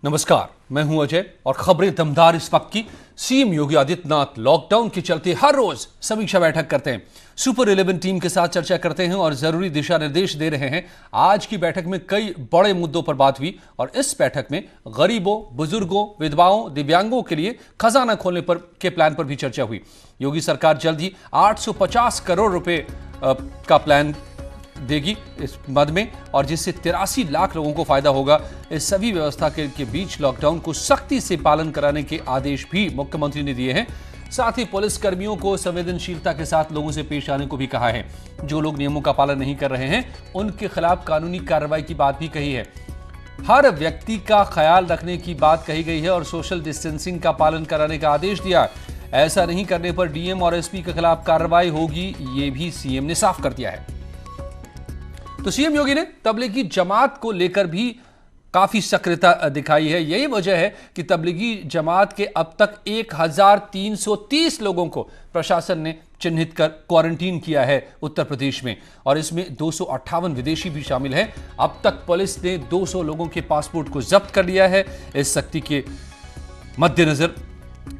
नमस्कार, मैं हूं अजय और खबरें दमदार इस वक्त की। सीएम योगी आदित्यनाथ लॉकडाउन के चलते हर रोज समीक्षा बैठक करते हैं, सुपर 11 टीम के साथ चर्चा करते हैं और जरूरी दिशा निर्देश दे रहे हैं। आज की बैठक में कई बड़े मुद्दों पर बात हुई और इस बैठक में गरीबों, बुजुर्गों, विधवाओं, दिव्यांगों के लिए खजाना खोलने के प्लान पर भी चर्चा हुई। योगी सरकार जल्द ही 850 करोड़ रुपए का प्लान देगी इस मद में और जिससे 83 लाख लोगों को फायदा होगा। इस सभी व्यवस्था के बीच लॉकडाउन को सख्ती से पालन कराने के आदेश भी मुख्यमंत्री ने दिए हैं। साथ ही पुलिस कर्मियों को संवेदनशीलता के साथ लोगों से पेश आने को भी कहा है। जो लोग नियमों का पालन नहीं कर रहे हैं उनके खिलाफ कानूनी कार्रवाई की बात भी कही है। हर व्यक्ति का ख्याल रखने की बात कही गई है और सोशल डिस्टेंसिंग का पालन कराने का आदेश दिया। ऐसा नहीं करने पर डीएम और एसपी के खिलाफ कार्रवाई होगी, ये भी सीएम ने साफ कर दिया है। तो सीएम योगी ने तबलीगी जमात को लेकर भी काफी सक्रियता दिखाई है। यही वजह है कि तबलीगी जमात के अब तक 1330 लोगों को प्रशासन ने चिन्हित कर क्वारंटीन किया है उत्तर प्रदेश में और इसमें 258 विदेशी भी शामिल हैं। अब तक पुलिस ने 200 लोगों के पासपोर्ट को जब्त कर लिया है। इस सख्ती के मद्देनजर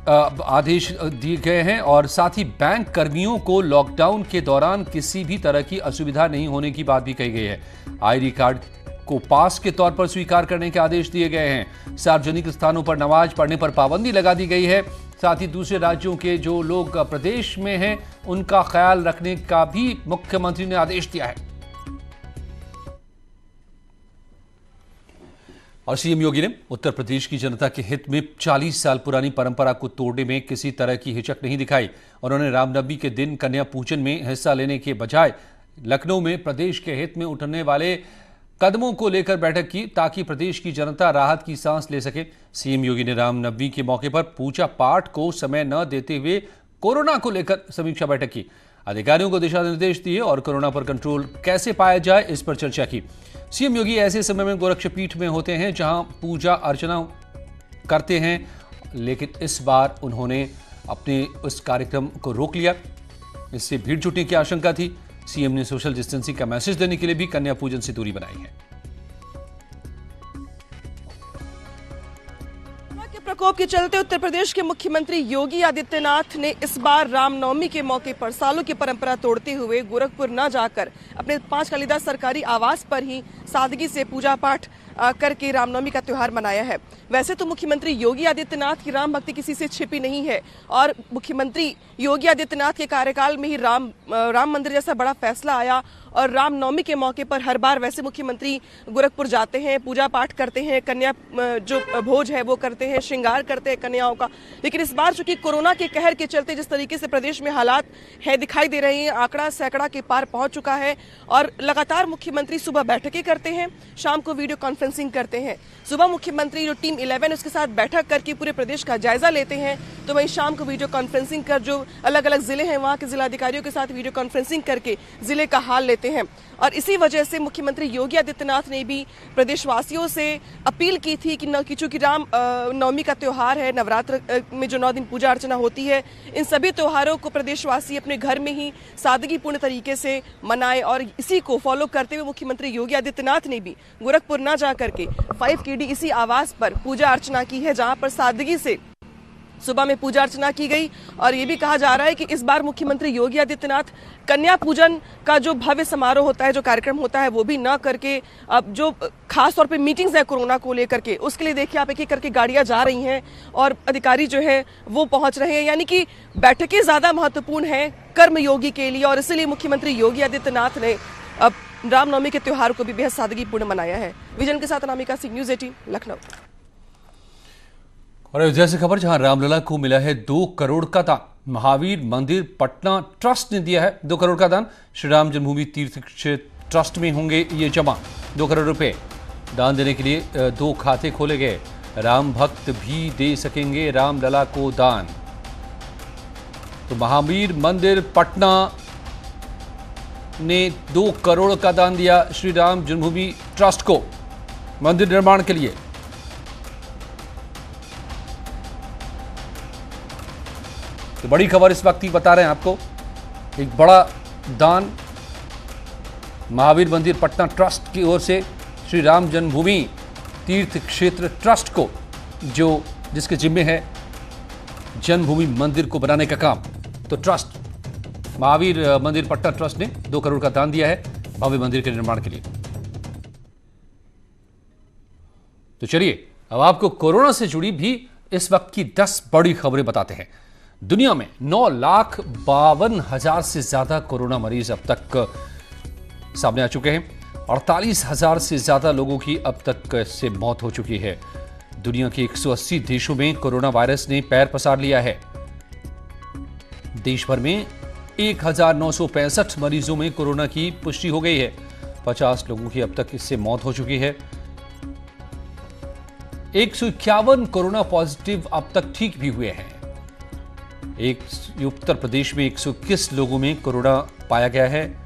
आदेश दिए गए हैं और साथ ही बैंक कर्मियों को लॉकडाउन के दौरान किसी भी तरह की असुविधा नहीं होने की बात भी कही गई है। आईडी कार्ड को पास के तौर पर स्वीकार करने के आदेश दिए गए हैं। सार्वजनिक स्थानों पर नमाज पढ़ने पर पाबंदी लगा दी गई है। साथ ही दूसरे राज्यों के जो लोग प्रदेश में हैं उनका ख्याल रखने का भी मुख्यमंत्री ने आदेश दिया है। और सीएम योगी ने उत्तर प्रदेश की जनता के हित में 40 साल पुरानी परंपरा को तोड़ने में किसी तरह की हिचक नहीं दिखाई। उन्होंने रामनवमी के दिन कन्या पूजन में हिस्सा लेने के बजाय लखनऊ में प्रदेश के हित में उठने वाले कदमों को लेकर बैठक की ताकि प्रदेश की जनता राहत की सांस ले सके। सीएम योगी ने रामनवमी के मौके पर पूजा पाठ को समय न देते हुए कोरोना को लेकर समीक्षा बैठक की। अधिकारियों को दिशा निर्देश दिए और कोरोना पर कंट्रोल कैसे पाया जाए इस पर चर्चा की। सीएम योगी ऐसे समय में गोरक्षपीठ में होते हैं जहां पूजा अर्चना करते हैं, लेकिन इस बार उन्होंने अपने उस कार्यक्रम को रोक लिया। इससे भीड़ जुटने की आशंका थी। सीएम ने सोशल डिस्टेंसिंग का मैसेज देने के लिए भी कन्या पूजन से दूरी बनाई है। प्रकोप के चलते उत्तर प्रदेश के मुख्यमंत्री योगी आदित्यनाथ ने इस बार रामनवमी के मौके पर सालों की परंपरा तोड़ते हुए गोरखपुर न जाकर अपने 5 कालिदास सरकारी आवास पर ही सादगी से पूजा पाठ करके रामनवमी का त्योहार मनाया है। वैसे तो मुख्यमंत्री योगी आदित्यनाथ की राम भक्ति किसी से छिपी नहीं है और मुख्यमंत्री योगी आदित्यनाथ के कार्यकाल में ही राम मंदिर जैसा बड़ा फैसला आया और रामनवमी के मौके पर हर बार वैसे मुख्यमंत्री गोरखपुर जाते हैं, पूजा पाठ करते हैं, कन्या जो भोज है वो करते हैं, श्रृंगार करते हैं कन्याओं का। लेकिन इस बार चूंकि कोरोना के कहर के चलते जिस तरीके से प्रदेश में हालात है दिखाई दे रहे हैं, आंकड़ा सैकड़ा के पार पहुंच चुका है और लगातार मुख्यमंत्री सुबह बैठकें करते हैं, शाम को वीडियो कॉन्फ्रेंसिंग करते हैं। सुबह मुख्यमंत्री जो टीम 11 उसके साथ बैठक करके पूरे प्रदेश का जायजा लेते हैं, तो वहीं शाम को वीडियो कॉन्फ्रेंसिंग कर जो अलग अलग जिले हैं वहां के जिलाधिकारियों के साथ वीडियो कॉन्फ्रेंसिंग करके जिले का हाल लेते हैं। और इसी वजह से मुख्यमंत्री योगी आदित्यनाथ ने भी प्रदेशवासियों से अपील की थी कि चूंकि राम नवमी का त्योहार है, नवरात्र में जो 9 दिन पूजा अर्चना होती है, इन सभी त्योहारों को प्रदेशवासी अपने घर में ही सादगीपूर्ण तरीके से मनाएं और इसी को फॉलो करते हुए मुख्यमंत्री योगी आदित्यनाथ ने भी गोरखपुर न जाकर के 5KD इसी आवास पर पूजा अर्चना की है, जहां पर सादगी से सुबह में पूजा अर्चना की गई। और ये भी कहा जा रहा है कि इस बार मुख्यमंत्री योगी आदित्यनाथ कन्या पूजन का जो भव्य समारोह होता है, जो कार्यक्रम होता है, वो भी न करके अब जो खास तौर पे मीटिंग्स है कोरोना को लेकर के, उसके लिए देखिए आप एक एक करके गाड़ियां जा रही हैं और अधिकारी जो है वो पहुंच रहे हैं। यानी कि बैठकें ज्यादा महत्वपूर्ण हैं कर्मयोगी के लिए और इसलिए मुख्यमंत्री योगी आदित्यनाथ ने अब रामनवमी के त्योहार को भी बेहद सादगीपूर्ण मनाया है। विजन के साथ अनामिका सिंह, न्यूज़ 18 लखनऊ। और अयोध्या से खबर, जहां रामलला को मिला है 2 करोड़ का दान। महावीर मंदिर पटना ट्रस्ट ने दिया है 2 करोड़ का दान। श्री राम जन्मभूमि तीर्थ क्षेत्र ट्रस्ट में होंगे ये जमा 2 करोड़ रुपए। दान देने के लिए 2 खाते खोले गए। राम भक्त भी दे सकेंगे रामलला को दान। तो महावीर मंदिर पटना ने 2 करोड़ का दान दिया श्री राम जन्मभूमि ट्रस्ट को मंदिर निर्माण के लिए। तो बड़ी खबर इस वक्त ही बता रहे हैं आपको, एक बड़ा दान महावीर मंदिर पटना ट्रस्ट की ओर से श्री राम जन्मभूमि तीर्थ क्षेत्र ट्रस्ट को, जिसके जिम्मे है जन्मभूमि मंदिर को बनाने का काम। तो ट्रस्ट महावीर मंदिर पट्टा ट्रस्ट ने 2 करोड़ का दान दिया है भव्य मंदिर के निर्माण के लिए। तो चलिए अब आपको कोरोना से जुड़ी भी इस वक्त की 10 बड़ी खबरें बताते हैं। दुनिया में 9,52,000 से ज्यादा कोरोना मरीज अब तक सामने आ चुके हैं। 48,000 से ज्यादा लोगों की अब तक से मौत हो चुकी है। दुनिया के 180 देशों में कोरोना वायरस ने पैर पसार लिया है। देश भर में 1,965 मरीजों में कोरोना की पुष्टि हो गई है। 50 लोगों की अब तक इससे मौत हो चुकी है। 151 कोरोना पॉजिटिव अब तक ठीक भी हुए हैं। उत्तर प्रदेश में 121 लोगों में कोरोना पाया गया है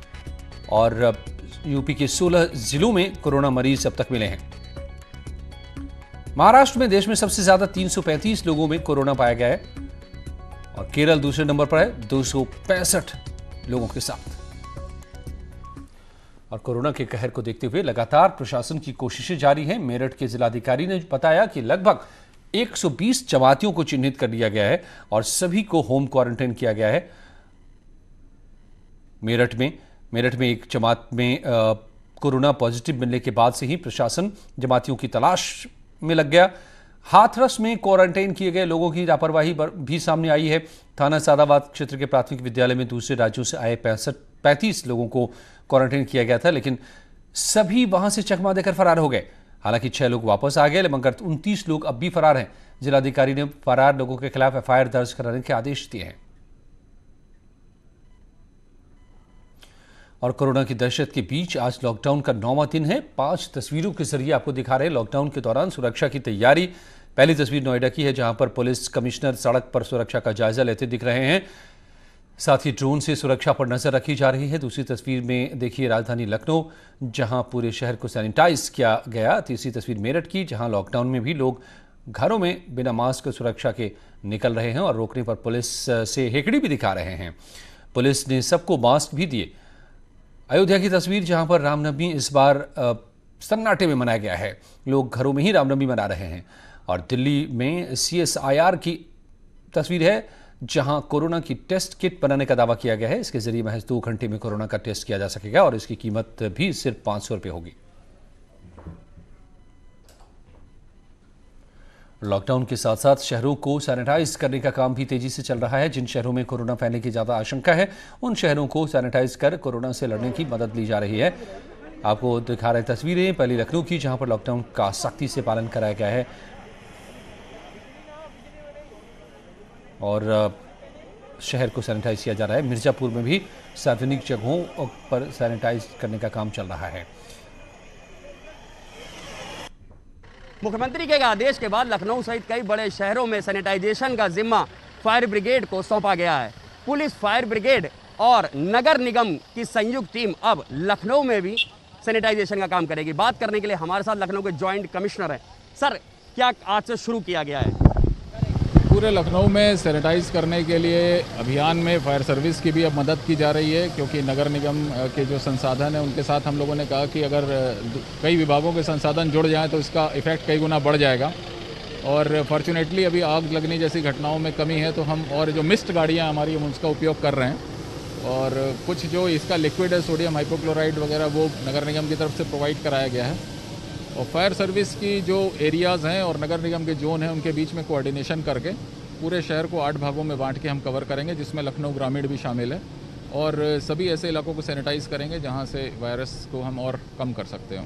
और यूपी के 16 जिलों में कोरोना मरीज अब तक मिले हैं। महाराष्ट्र में देश में सबसे ज्यादा 335 लोगों में कोरोना पाया गया है और केरल दूसरे नंबर पर है 265 लोगों के साथ। और कोरोना के कहर को देखते हुए लगातार प्रशासन की कोशिशें जारी हैं। मेरठ के जिलाधिकारी ने बताया कि लगभग 120 जमातियों को चिन्हित कर लिया गया है और सभी को होम क्वारंटाइन किया गया है। मेरठ में एक जमात में कोरोना पॉजिटिव मिलने के बाद से ही प्रशासन जमातियों की तलाश में लग गया। हाथरस में क्वारंटाइन किए गए लोगों की लापरवाही भी सामने आई है। थाना सादाबाद क्षेत्र के प्राथमिक विद्यालय में दूसरे राज्यों से आए 35 लोगों को क्वारंटाइन किया गया था, लेकिन सभी वहां से चकमा देकर फरार हो गए। हालांकि 6 लोग वापस आ गए, मगर 29 लोग अब भी फरार हैं। जिलाधिकारी ने फरार लोगों के खिलाफ एफआईआर दर्ज कराने के आदेश दिए हैं। और कोरोना की दहशत के बीच आज लॉकडाउन का 9वां दिन है। 5 तस्वीरों के जरिए आपको दिखा रहे हैं लॉकडाउन के दौरान सुरक्षा की तैयारी। पहली तस्वीर नोएडा की है, जहां पर पुलिस कमिश्नर सड़क पर सुरक्षा का जायजा लेते दिख रहे हैं। साथ ही ड्रोन से सुरक्षा पर नजर रखी जा रही है। दूसरी तस्वीर में देखिए राजधानी लखनऊ, जहां पूरे शहर को सैनिटाइज किया गया। तीसरी तस्वीर मेरठ की, जहां लॉकडाउन में भी लोग घरों में बिना मास्क सुरक्षा के निकल रहे हैं और रोकने पर पुलिस से हेकड़ी भी दिखा रहे हैं। पुलिस ने सबको मास्क भी दिए। अयोध्या की तस्वीर, जहां पर रामनवमी इस बार सन्नाटे में मनाया गया है। लोग घरों में ही रामनवमी मना रहे हैं। और दिल्ली में CSIR की तस्वीर है, जहां कोरोना की टेस्ट किट बनाने का दावा किया गया है। इसके जरिए महज 2 घंटे में कोरोना का टेस्ट किया जा सकेगा और इसकी कीमत भी सिर्फ 500 रुपये होगी। लॉकडाउन के साथ साथ शहरों को सैनिटाइज करने का काम भी तेजी से चल रहा है। जिन शहरों में कोरोना फैलने की ज्यादा आशंका है, उन शहरों को सैनिटाइज कर कोरोना से लड़ने की मदद ली जा रही है। आपको दिखा रहे तस्वीरें पहली लखनऊ की, जहां पर लॉकडाउन का सख्ती से पालन कराया गया है और शहर को सैनिटाइज किया जा रहा है। मिर्जापुर में भी सार्वजनिक जगहों पर सैनिटाइज करने का काम चल रहा है। मुख्यमंत्री के आदेश के बाद लखनऊ सहित कई बड़े शहरों में सैनिटाइजेशन का जिम्मा फायर ब्रिगेड को सौंपा गया है। पुलिस, फायर ब्रिगेड और नगर निगम की संयुक्त टीम अब लखनऊ में भी सैनिटाइजेशन का काम करेगी। बात करने के लिए हमारे साथ लखनऊ के जॉइंट कमिश्नर हैं। सर, क्या आज से शुरू किया गया है? पूरे लखनऊ में सैनिटाइज करने के लिए अभियान में फायर सर्विस की भी अब मदद की जा रही है, क्योंकि नगर निगम के जो संसाधन है उनके साथ हम लोगों ने कहा कि अगर कई विभागों के संसाधन जुड़ जाएं तो इसका इफेक्ट कई गुना बढ़ जाएगा। और फॉर्चुनेटली अभी आग लगने जैसी घटनाओं में कमी है, तो हम और जो मिस्ट गाड़ियाँ हमारी हम उसका उपयोग कर रहे हैं। और कुछ जो इसका लिक्विड है, सोडियम हाइपोक्लोराइड वगैरह, वो नगर निगम की तरफ से प्रोवाइड कराया गया है। और फायर सर्विस की जो एरियाज़ हैं और नगर निगम के जोन हैं, उनके बीच में कोऑर्डिनेशन करके पूरे शहर को 8 भागों में बांट के हम कवर करेंगे, जिसमें लखनऊ ग्रामीण भी शामिल है। और सभी ऐसे इलाकों को सैनिटाइज करेंगे जहां से वायरस को हम और कम कर सकते हो।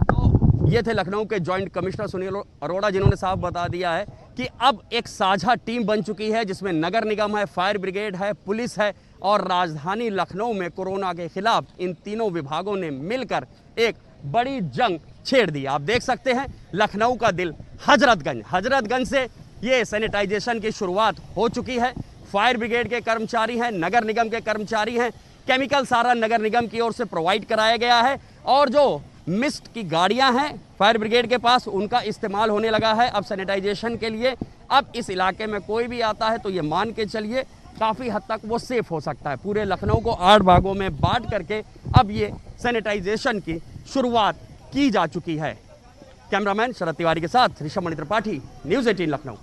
तो ये थे लखनऊ के जॉइंट कमिश्नर सुनील अरोड़ा, जिन्होंने साफ बता दिया है कि अब एक साझा टीम बन चुकी है, जिसमें नगर निगम है, फायर ब्रिगेड है, पुलिस है और राजधानी लखनऊ में कोरोना के खिलाफ इन तीनों विभागों ने मिलकर एक बड़ी जंग छेड़ दी। आप देख सकते हैं लखनऊ का दिल हजरतगंज से ये सैनिटाइजेशन की शुरुआत हो चुकी है। फायर ब्रिगेड के कर्मचारी हैं, नगर निगम के कर्मचारी हैं, केमिकल सारा नगर निगम की ओर से प्रोवाइड कराया गया है। और जो मिस्ट की गाड़ियां हैं फायर ब्रिगेड के पास, उनका इस्तेमाल होने लगा है अब सैनिटाइजेशन के लिए। अब इस इलाके में कोई भी आता है तो ये मान के चलिए काफ़ी हद तक वो सेफ हो सकता है। पूरे लखनऊ को 8 भागों में बांट करके अब ये सैनिटाइजेशन की शुरुआत की जा चुकी है। कैमरामैन शरद तिवारी के साथ ऋषभ मणि त्रिपाठी, न्यूज़ 18 लखनऊ।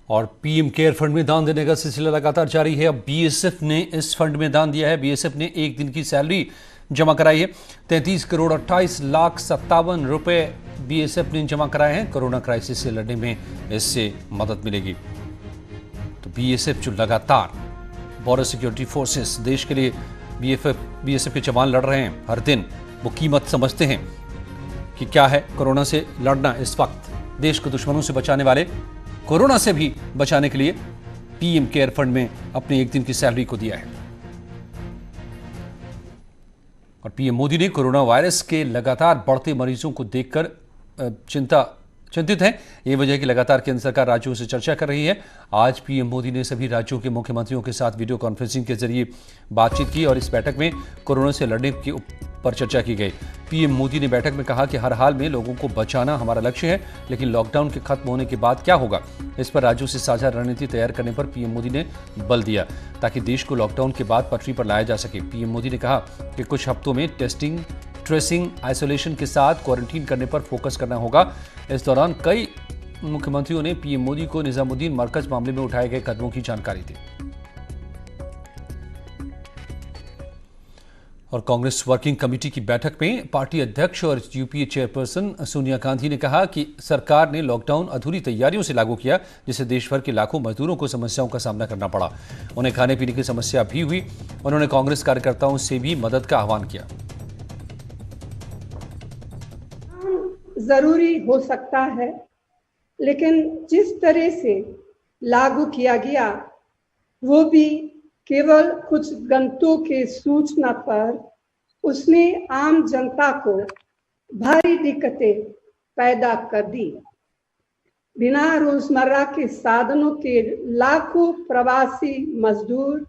और पीएम केयर फंड में दान देने का सिलसिला लगातार जारी है। अब बीएसएफ ने इस फंड में दान दिया है। बीएसएफ ने एक दिन की सैलरी जमा कराई है। 33 करोड़ 28 लाख 57 रुपए बीएसएफ ने जमा कराए हैं। कोरोना क्राइसिस से लड़ने में इससे मदद मिलेगी। तो बीएसएफ जो लगातार बॉर्डर सिक्योरिटी फोर्सेस देश के लिए बीएसएफ के जवान लड़ रहे हैं हर दिन, वो कीमत समझते हैं कि क्या है कोरोना से लड़ना। इस वक्त देश को दुश्मनों से बचाने वाले, कोरोना से भी बचाने के लिए पीएम केयर फंड में अपने एक दिन की सैलरी को दिया है। और पीएम मोदी ने कोरोना वायरस के लगातार बढ़ते मरीजों को देखकर चिंतित है। ये वजह है कि लगातार केंद्र सरकार राज्यों से चर्चा कर रही है। आज पीएम मोदी ने सभी राज्यों के मुख्यमंत्रियों के साथ वीडियो कॉन्फ्रेंसिंग के जरिए बातचीत की और इस बैठक में कोरोना से लड़ने के पर चर्चा की गई। पीएम मोदी ने बैठक में कहा कि हर हाल में लोगों को बचाना हमारा लक्ष्य है, लेकिन लॉकडाउन के खत्म होने के बाद क्या होगा, इस पर राज्यों से साझा रणनीति तैयार करने पर पीएम मोदी ने बल दिया ताकि देश को लॉकडाउन के बाद पटरी पर लाया जा सके। पीएम मोदी ने कहा कि कुछ हफ्तों में टेस्टिंग, ट्रेसिंग, आइसोलेशन के साथ क्वारंटीन करने पर फोकस करना होगा। इस दौरान कई मुख्यमंत्रियों ने पीएम मोदी को निजामुद्दीन मरकज मामले में उठाए गए कदमों की जानकारी दी। और कांग्रेस वर्किंग कमेटी की बैठक में पार्टी अध्यक्ष और यूपीए चेयरपर्सन सोनिया गांधी ने कहा कि सरकार ने लॉकडाउन अधूरी तैयारियों से लागू किया, जिससे देश भर के लाखों मजदूरों को समस्याओं का सामना करना पड़ा। उन्हें खाने पीने की समस्या भी हुई। उन्होंने कांग्रेस कार्यकर्ताओं से भी मदद का आह्वान किया। जरूरी हो सकता है, लेकिन जिस तरह से लागू किया गया वो भी केवल कुछ घंटों के सूचना पर, उसने आम जनता को भारी दिक्कतें पैदा कर दी। बिना रोजमर्रा के साधनों के लाखों प्रवासी मजदूर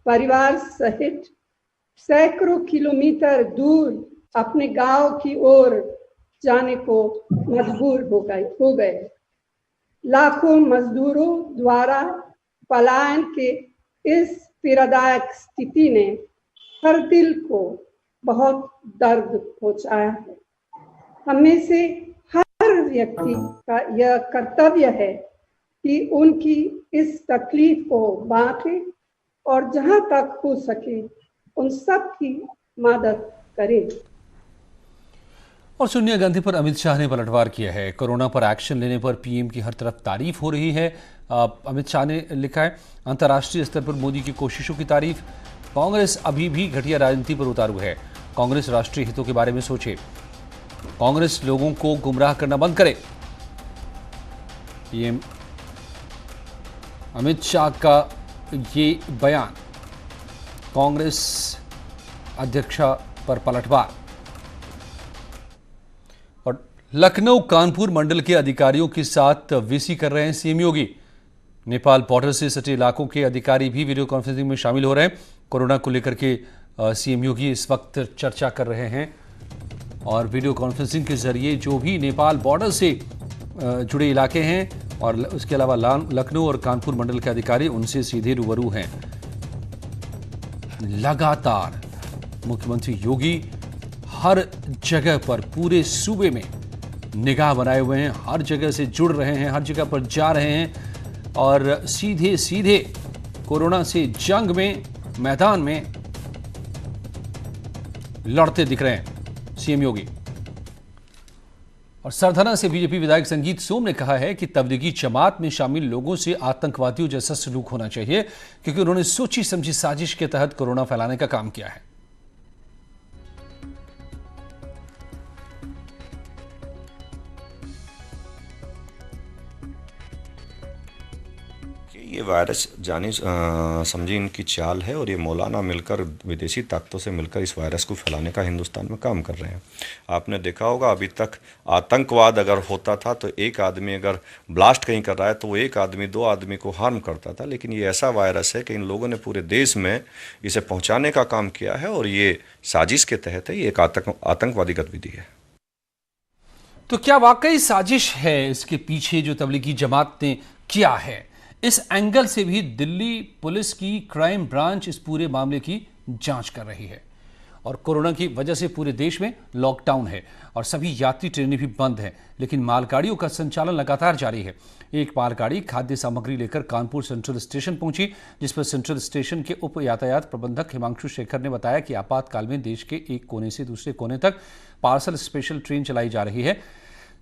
परिवार सहित सैकड़ों किलोमीटर दूर अपने गांव की ओर जाने को मजबूर हो गए। लाखों मजदूरों द्वारा पलायन के इस पीड़ादायक स्थिति ने हर दिल को बहुत दर्द पहुंचाया है। हमें से हर व्यक्ति का यह कर्तव्य है कि उनकी इस तकलीफ को बांटे और जहां तक हो सके उन सब की मदद करें। और सोनिया गांधी पर अमित शाह ने पलटवार किया है। कोरोना पर एक्शन लेने पर पीएम की हर तरफ तारीफ हो रही है। अमित शाह ने लिखा है, अंतर्राष्ट्रीय स्तर पर मोदी की कोशिशों की तारीफ। कांग्रेस अभी भी घटिया राजनीति पर उतारू है। कांग्रेस राष्ट्रीय हितों के बारे में सोचे। कांग्रेस लोगों को गुमराह करना बंद करे। पीएम अमित शाह का ये बयान कांग्रेस अध्यक्षा पर पलटवार। और लखनऊ कानपुर मंडल के अधिकारियों के साथ वीसी कर रहे हैं सीएम योगी। नेपाल बॉर्डर से सटे इलाकों के अधिकारी भी वीडियो कॉन्फ्रेंसिंग में शामिल हो रहे हैं। कोरोना को लेकर के सीएम योगी इस वक्त चर्चा कर रहे हैं और वीडियो कॉन्फ्रेंसिंग के जरिए जो भी नेपाल बॉर्डर से जुड़े इलाके हैं और उसके अलावा लखनऊ और कानपुर मंडल के अधिकारी उनसे सीधे रूबरू हैं। लगातार मुख्यमंत्री योगी हर जगह पर पूरे सूबे में निगाह बनाए हुए हैं, हर जगह से जुड़ रहे हैं, हर जगह पर जा रहे हैं और सीधे सीधे कोरोना से जंग में मैदान में लड़ते दिख रहे हैं सीएम योगी। और सरधना से बीजेपी विधायक संगीत सोम ने कहा है कि तबलीगी जमात में शामिल लोगों से आतंकवादियों जैसा सलूक होना चाहिए, क्योंकि उन्होंने सोची समझी साजिश के तहत कोरोना फैलाने का काम किया है। ये वायरस जानी समझी इनकी चाल है और ये मौलाना मिलकर विदेशी ताकतों से मिलकर इस वायरस को फैलाने का हिंदुस्तान में काम कर रहे हैं। आपने देखा होगा अभी तक आतंकवाद अगर होता था तो एक आदमी अगर ब्लास्ट कहीं कर रहा है तो वो एक आदमी दो आदमी को हार्म करता था, लेकिन ये ऐसा वायरस है कि इन लोगों ने पूरे देश में इसे पहुँचाने का काम किया है और ये साजिश के तहत है, ये एक आतंकवादी गतिविधि है। तो क्या वाकई साजिश है इसके पीछे जो तबलीगी जमात ने किया है? इस एंगल से भी दिल्ली पुलिस की क्राइम ब्रांच इस पूरे मामले की जांच कर रही है और कोरोना की वजह से पूरे देश में लॉकडाउन है और सभी यात्री ट्रेनें भी बंद हैं, लेकिन मालगाड़ियों का संचालन लगातार जारी है। एक मालगाड़ी खाद्य सामग्री लेकर कानपुर सेंट्रल स्टेशन पहुंची, जिस पर सेंट्रल स्टेशन के उप यातायात प्रबंधक हिमांशु शेखर ने बताया कि आपातकाल में देश के एक कोने से दूसरे कोने तक पार्सल स्पेशल ट्रेन चलाई जा रही है।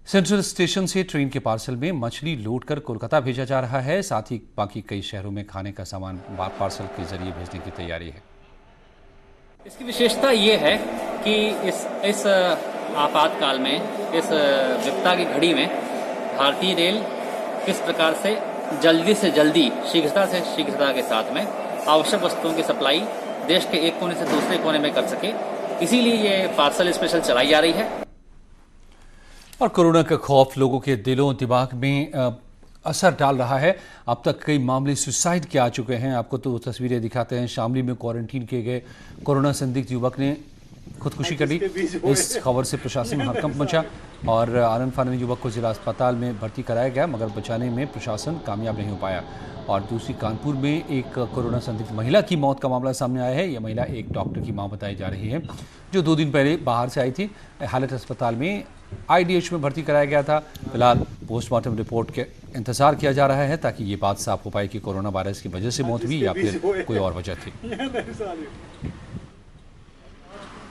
सेंट्रल स्टेशन से ट्रेन के पार्सल में मछली लोड कर कोलकाता भेजा जा रहा है, साथ ही बाकी कई शहरों में खाने का सामान पार्सल के जरिए भेजने की तैयारी है। इसकी विशेषता ये है कि इस आपातकाल में, इस विपदा की घड़ी में भारतीय रेल किस प्रकार से जल्दी से जल्दी, शीघ्रता से शीघ्रता के साथ में आवश्यक वस्तुओं की सप्लाई देश के एक कोने से दूसरे कोने में कर सके, इसीलिए ये पार्सल स्पेशल चलाई जा रही है। और कोरोना का खौफ लोगों के दिलों दिमाग में असर डाल रहा है। अब तक कई मामले सुसाइड के आ चुके हैं। आपको तो तस्वीरें दिखाते हैं। शामली में क्वारंटीन किए गए कोरोना संदिग्ध युवक ने खुदकुशी कर ली। इस खबर से प्रशासन में हड़कंप मचा और आनंद फानन युवक को जिला अस्पताल में भर्ती कराया गया, मगर बचाने में प्रशासन कामयाब नहीं हो पाया। और दूसरी कानपुर में एक कोरोना संदिग्ध महिला की मौत का मामला सामने आया है। यह महिला एक डॉक्टर की मां बताई जा रही है, जो 2 दिन पहले बाहर से आई थी। हालत अस्पताल में IDH में भर्ती कराया गया था। फिलहाल पोस्टमार्टम रिपोर्ट के इंतजार किया जा रहा है, ताकि ये बात साफ हो पाए कि कोरोना वायरस की वजह से मौत हुई या फिर कोई और वजह थी।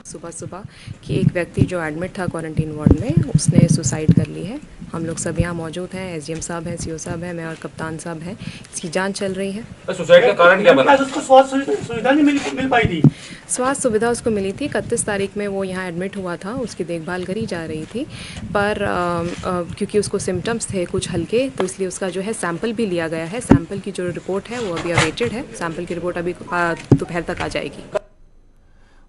सुबह कि एक व्यक्ति जो एडमिट था क्वारंटीन वार्ड में, उसने सुसाइड कर ली है। हम लोग सब यहाँ मौजूद हैं। SDM साहब हैं, CO साहब हैं, मैं और कप्तान साहब हैं। इसकी जांच चल रही है। सुसाइड का कारण क्या बना? उसको स्वास्थ्य सुविधा नहीं मिल पाई थी। स्वास्थ्य सुविधा उसको मिली थी। 31 तारीख में वो यहाँ एडमिट हुआ था, उसकी देखभाल करी जा रही थी, पर क्योंकि उसको सिम्टम्स थे कुछ हल्के, तो इसलिए उसका जो है सैंपल भी लिया गया है। सैंपल की जो रिपोर्ट है वो अभी अवेटेड है। सैंपल की रिपोर्ट अभी दोपहर तक आ जाएगी।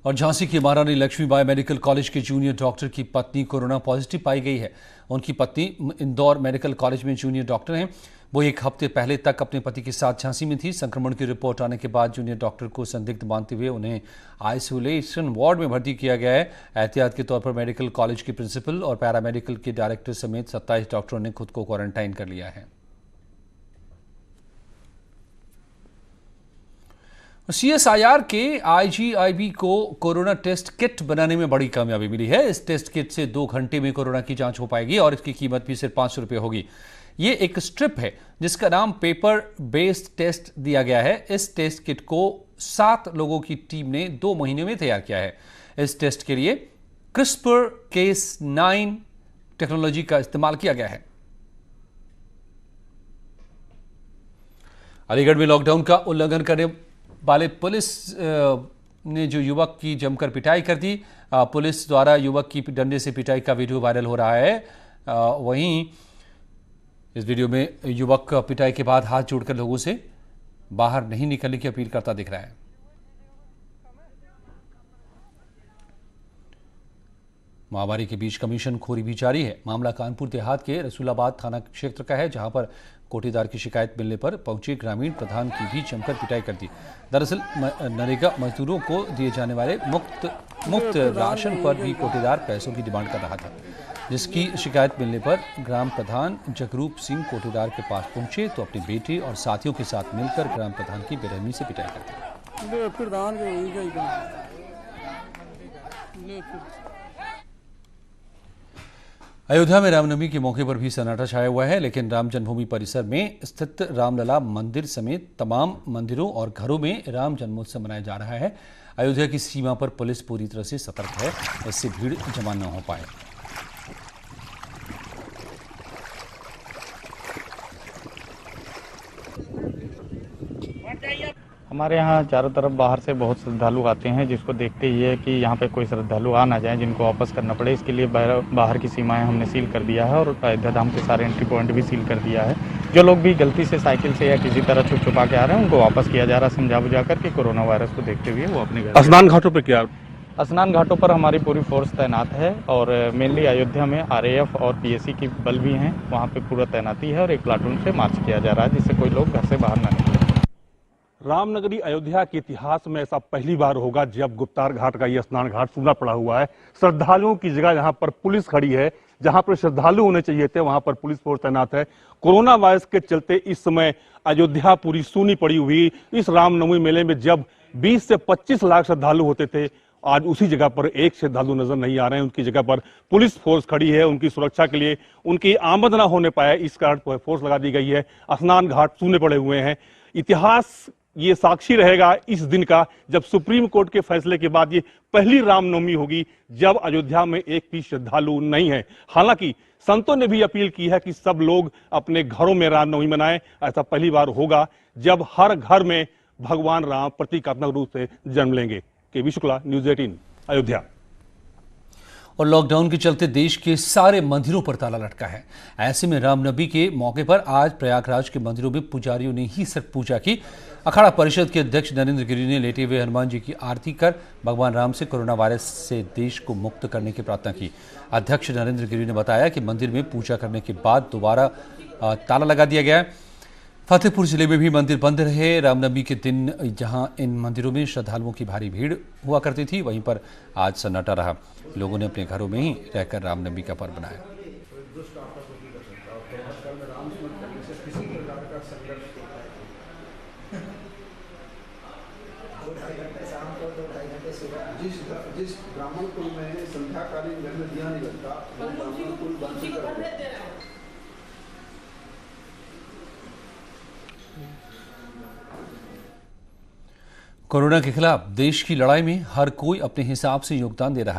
और झांसी की महारानी लक्ष्मीबाई मेडिकल कॉलेज के जूनियर डॉक्टर की पत्नी कोरोना पॉजिटिव पाई गई है। उनकी पत्नी इंदौर मेडिकल कॉलेज में जूनियर डॉक्टर हैं। वो एक हफ्ते पहले तक अपने पति के साथ झांसी में थी। संक्रमण की रिपोर्ट आने के बाद जूनियर डॉक्टर को संदिग्ध मानते हुए उन्हें आइसोलेशन वार्ड में भर्ती किया गया है। एहतियात के तौर पर मेडिकल कॉलेज के प्रिंसिपल और पैरामेडिकल के डायरेक्टर समेत 27 डॉक्टरों ने खुद को क्वारंटाइन कर लिया है। CSIR के IGIB को कोरोना टेस्ट किट बनाने में बड़ी कामयाबी मिली है। इस टेस्ट किट से 2 घंटे में कोरोना की जांच हो पाएगी और इसकी कीमत भी सिर्फ 500 रुपये होगी। ये एक स्ट्रिप है जिसका नाम पेपर बेस्ड टेस्ट दिया गया है। इस टेस्ट किट को 7 लोगों की टीम ने 2 महीने में तैयार किया है। इस टेस्ट के लिए CRISPR-Cas9 टेक्नोलॉजी का इस्तेमाल किया गया है। अलीगढ़ में लॉकडाउन का उल्लंघन करने वाले पुलिस ने जो युवक की जमकर पिटाई कर दी। पुलिस द्वारा युवक की डंडे से पिटाई का वीडियो वायरल हो रहा है। वहीं इस वीडियो में युवक पिटाई के बाद हाथ जोड़कर लोगों से बाहर नहीं निकलने की अपील करता दिख रहा है। महामारी के बीच कमीशन खोरी भी जारी है। मामला कानपुर देहात के रसूलाबाद थाना क्षेत्र का है, जहां पर कोठीदार की शिकायत मिलने पर पहुंचे ग्रामीण प्रधान की भी जमकर पिटाई कर दी। दरअसल नरेगा मजदूरों को दिए जाने वाले मुफ्त राशन पर भी कोठीदार पैसों की डिमांड कर रहा था, जिसकी शिकायत मिलने पर ग्राम प्रधान जगरूप सिंह कोठीदार के पास पहुंचे तो अपने बेटे और साथियों के साथ मिलकर ग्राम प्रधान की बेरहमी से पिटाई कर दी। अयोध्या में रामनवमी के मौके पर भी सन्नाटा छाया हुआ है, लेकिन राम जन्मभूमि परिसर में स्थित रामलला मंदिर समेत तमाम मंदिरों और घरों में राम जन्मोत्सव मनाया जा रहा है। अयोध्या की सीमा पर पुलिस पूरी तरह से सतर्क है, इससे भीड़ जमा न हो पाए। हमारे यहाँ चारों तरफ बाहर से बहुत श्रद्धालु आते हैं, जिसको देखते ही है कि यहाँ पे कोई श्रद्धालु आ ना जाए जिनको वापस करना पड़े। इसके लिए बाहर की सीमाएं हमने सील कर दिया है और अयोध्या धाम के सारे एंट्री पॉइंट भी सील कर दिया है। जो लोग भी गलती से साइकिल से या किसी तरह छुप छुपा के आ रहे हैं उनको वापस किया जा रहा है, समझा बुझा कर के कोरोना वायरस को देखते हुए वो अपने घर। स्नान घाटों पर क्या? स्नान घाटों पर हमारी पूरी फोर्स तैनात है और मेनली अयोध्या में RAF और PSC की बल भी हैं, वहाँ पे पूरा तैनाती है और एक प्लाटून से मार्च किया जा रहा है, जिससे कोई लोग घर से बाहर ना निकले। रामनगरी अयोध्या के इतिहास में ऐसा पहली बार होगा जब गुप्तार घाट का यह स्नान घाट सूना पड़ा हुआ है। श्रद्धालुओं की जगह यहाँ पर पुलिस खड़ी है, जहां पर श्रद्धालु होने चाहिए थे वहां पर पुलिस फोर्स तैनात है। कोरोना वायरस के चलते इस समय अयोध्या पूरी सूनी पड़ी हुई। इस रामनवमी मेले में जब 20 से 25 लाख श्रद्धालु होते थे, आज उसी जगह पर एक श्रद्धालु नजर नहीं आ रहे हैं। उनकी जगह पर पुलिस फोर्स खड़ी है, उनकी सुरक्षा के लिए, उनकी आमद ना होने पाए इस कारण फोर्स लगा दी गई है। स्नान घाट सूने पड़े हुए हैं। इतिहास ये साक्षी रहेगा इस दिन का, जब सुप्रीम कोर्ट के फैसले के बाद ये पहली रामनवमी होगी जब अयोध्या में एक भी श्रद्धालु नहीं है। हालांकि संतों ने भी अपील की है कि सब लोग अपने घरों में रामनवमी मनाएं। ऐसा पहली बार होगा जब हर घर में भगवान राम प्रतीकात्मक रूप से जन्म लेंगे। केवी शुक्ला, न्यूज़ 18, अयोध्या। और लॉकडाउन के चलते देश के सारे मंदिरों पर ताला लटका है। ऐसे में रामनवमी के मौके पर आज प्रयागराज के मंदिरों में पुजारियों ने ही सिर्फ पूजा की। अखाड़ा परिषद के अध्यक्ष नरेंद्र गिरि ने लेटे हुए हनुमान जी की आरती कर भगवान राम से कोरोना वायरस से देश को मुक्त करने की प्रार्थना की। अध्यक्ष नरेंद्र गिरि ने बताया कि मंदिर में पूजा करने के बाद दोबारा ताला लगा दिया गया है। फतेहपुर जिले में भी मंदिर बंद रहे। रामनवमी के दिन जहां इन मंदिरों में श्रद्धालुओं की भारी भीड़ हुआ करती थी, वहीं पर आज सन्नाटा रहा। लोगों ने अपने घरों में ही रहकर रामनवमी का पर्व मनाया। जिस ब्राह्मण कुल में संध्याकालीन घर में दिया नहीं लगता, वो ब्राह्मण कुल बंद कर देते हैं। कोरोना के खिलाफ देश की लड़ाई में हर कोई अपने हिसाब से योगदान दे रहा है।